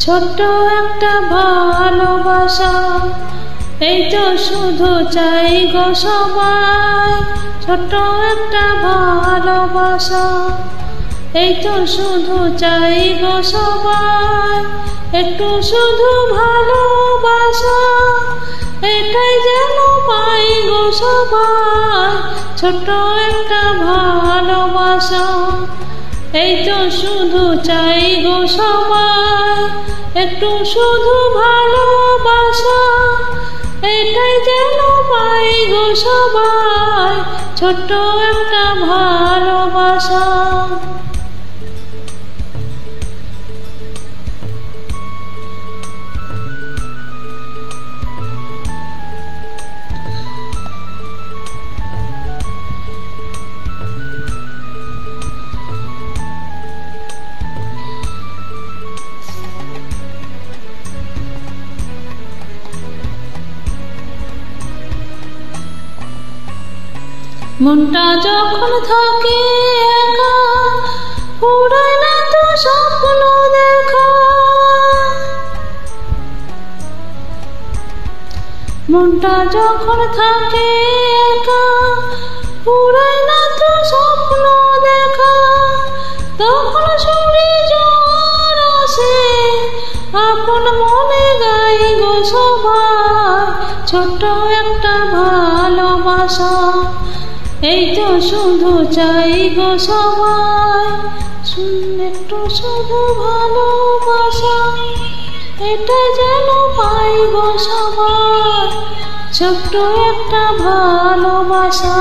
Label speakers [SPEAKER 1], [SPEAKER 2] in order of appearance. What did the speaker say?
[SPEAKER 1] ছোট্ট একটা ভালোবাসা, এই তো শুধু চাই গো সবাই। ছোট্ট একটা ভালোবাসা, এই তো শুধু চাই গো সবাই। একটু শুধু ভালোবাসা, এটাই যেন পাই গো সবাই। ছোট্ট একটা ভালোবাসা, এই তো শুধু চাই গো সবাই। একটু শুধু ভালোবাসা, এটাই যেন পাই গো সবাই। ছোট্ট একটা ভালোবাসা। মনটা যখন থাকে একা, উড়ায় না তো স্বপ্ন দেখা। মনটা যখন থাকে একা, উড়ায় না তো স্বপ্ন দেখা। তখন সুরে ঝড় আসে, আপন মনে গাই গো সবাই। ছোট্ট একটা ভালোবাসা, এই তো শুধু চাই গো সবাই। একটু শুধু ভালোবাসা, এটা যেন পাই গো সবাই। ছোট্ট একটা ভালোবাসা।